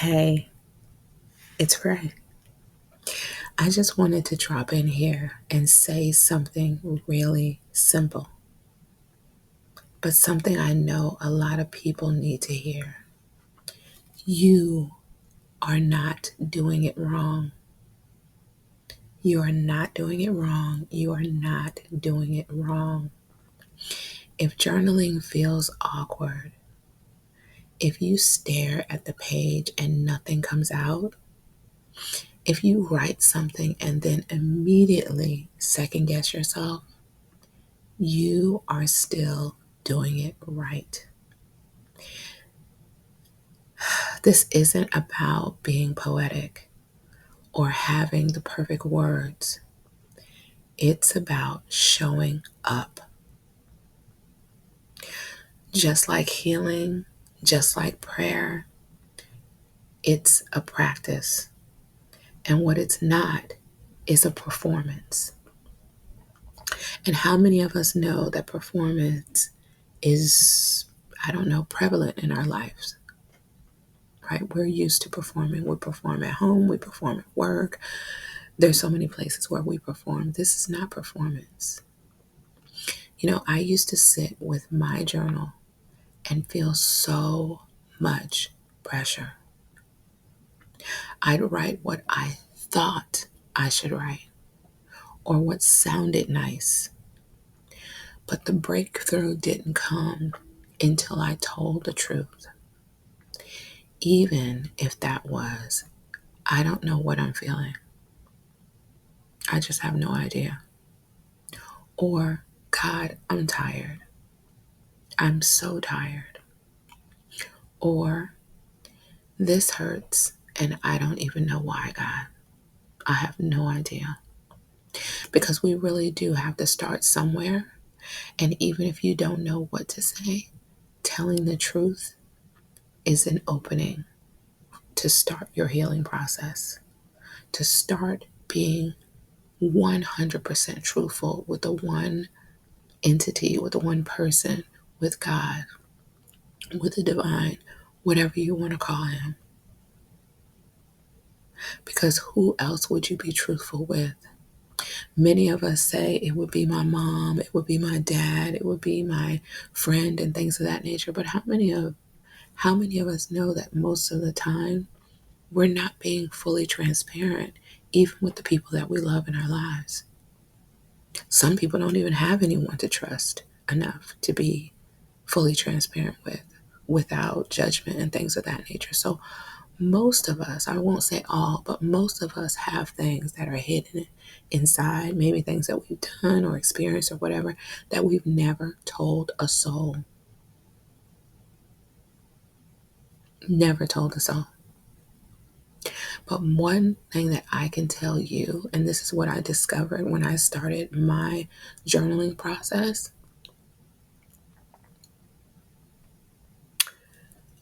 Hey, it's Ray. I just wanted to drop in here and say something really simple, but something I know a lot of people need to hear. You are not doing it wrong. You are not doing it wrong. You are not doing it wrong. If journaling feels awkward, if you stare at the page and nothing comes out, if you write something and then immediately second guess yourself, you are still doing it right. This isn't about being poetic or having the perfect words. It's about showing up. Just like healing, just like prayer, it's a practice. And what it's not is a performance. And how many of us know that performance is, I don't know, prevalent in our lives? Right? We're used to performing. We perform at home, we perform at work. There's so many places where we perform. This is not performance. I used to sit with my journal and feel so much pressure. I'd write what I thought I should write or what sounded nice. But the breakthrough didn't come until I told the truth. Even if that was, I don't know what I'm feeling. I just have no idea. Or, God, I'm tired. I'm so tired. Or, this hurts and I don't even know why, God. I have no idea. Because we really do have to start somewhere. And even if you don't know what to say, telling the truth is an opening to start your healing process, to start being 100% truthful with the one entity, with the one person, with God, with the divine, whatever you want to call him. Because who else would you be truthful with? Many of us say it would be my mom, it would be my dad, it would be my friend and things of that nature. But how many of us know that most of the time we're not being fully transparent, even with the people that we love in our lives? Some people don't even have anyone to trust enough to be fully transparent with, without judgment and things of that nature. So most of us, I won't say all, but most of us have things that are hidden inside, maybe things that we've done or experienced or whatever, that we've never told a soul. Never told a soul. But one thing that I can tell you, and this is what I discovered when I started my journaling process,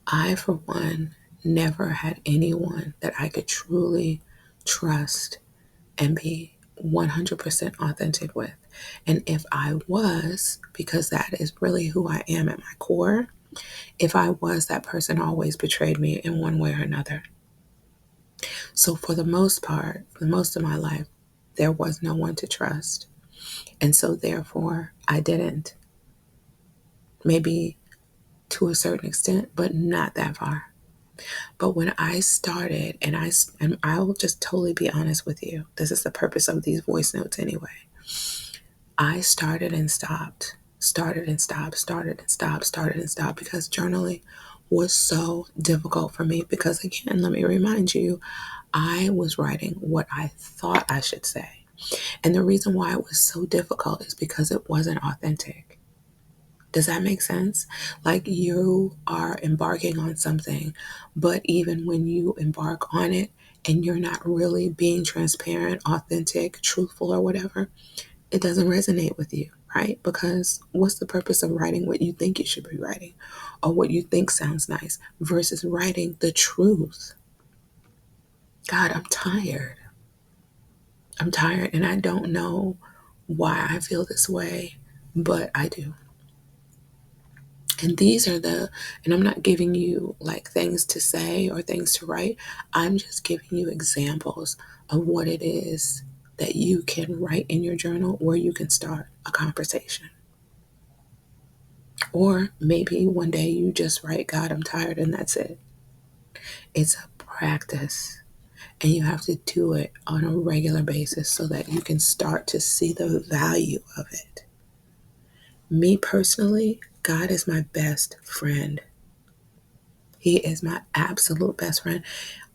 I, for one, never had anyone that I could truly trust and be 100% authentic with. And if I was, because that is really who I am at my core, if I was, that person always betrayed me in one way or another. So for the most part, for most of my life, there was no one to trust. And so therefore, I didn't. Maybe to a certain extent, but not that far. But when I started, and I will just totally be honest with you, this is the purpose of these voice notes anyway. I started and stopped, started and stopped, started and stopped, started and stopped because journaling was so difficult for me. Because again, let me remind you, I was writing what I thought I should say. And the reason why it was so difficult is because it wasn't authentic. Does that make sense? Like you are embarking on something, but even when you embark on it and you're not really being transparent, authentic, truthful, or whatever, it doesn't resonate with you, right? Because what's the purpose of writing what you think you should be writing or what you think sounds nice versus writing the truth? God, I'm tired. I'm tired and I don't know why I feel this way, but I do. And and I'm not giving you like things to say or things to write. I'm just giving you examples of what it is that you can write in your journal, or you can start a conversation. Or maybe one day you just write, God, I'm tired, and that's it. It's a practice, and you have to do it on a regular basis so that you can start to see the value of it. Me personally, God is my best friend. He is my absolute best friend.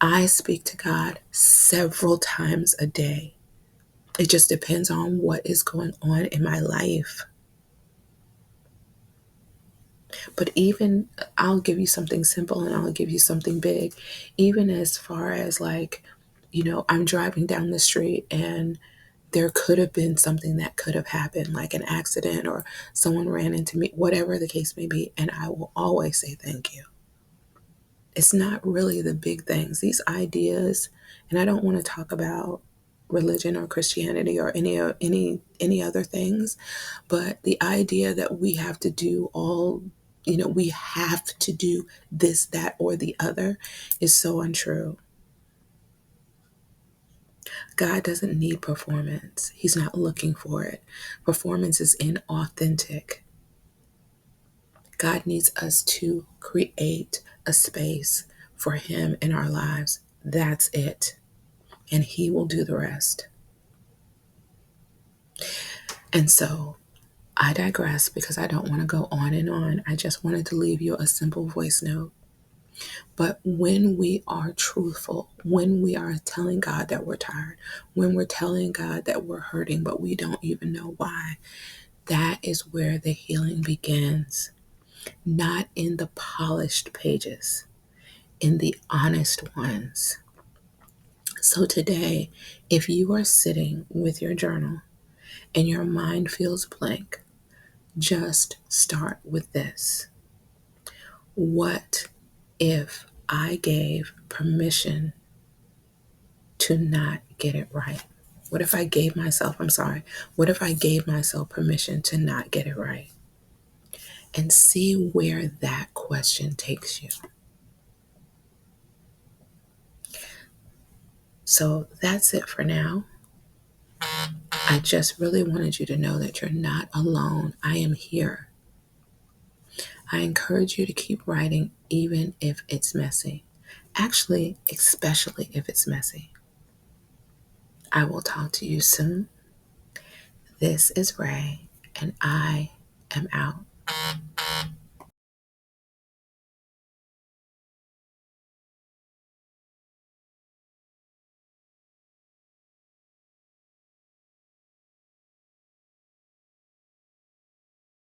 I speak to God several times a day. It just depends on what is going on in my life. But even, I'll give you something simple and I'll give you something big. Even as far as like, I'm driving down the street and there could have been something that could have happened, like an accident or someone ran into me, whatever the case may be. And I will always say thank you. It's not really the big things, these ideas, and I don't want to talk about religion or Christianity or any other things, but the idea that we have to do we have to do this, that, or the other is so untrue. God doesn't need performance. He's not looking for it. Performance is inauthentic. God needs us to create a space for Him in our lives. That's it. And He will do the rest. And so I digress because I don't want to go on and on. I just wanted to leave you a simple voice note. But when we are truthful, when we are telling God that we're tired, when we're telling God that we're hurting, but we don't even know why, that is where the healing begins. Not in the polished pages, in the honest ones. So today, if you are sitting with your journal and your mind feels blank, just start with this. What if I gave permission to not get it right? What if I gave myself, what if I gave myself permission to not get it right? And see where that question takes you. So that's it for now. I just really wanted you to know that you're not alone. I am here. I encourage you to keep writing, even if it's messy. Actually, especially if it's messy. I will talk to you soon. This is Ray, and I am out.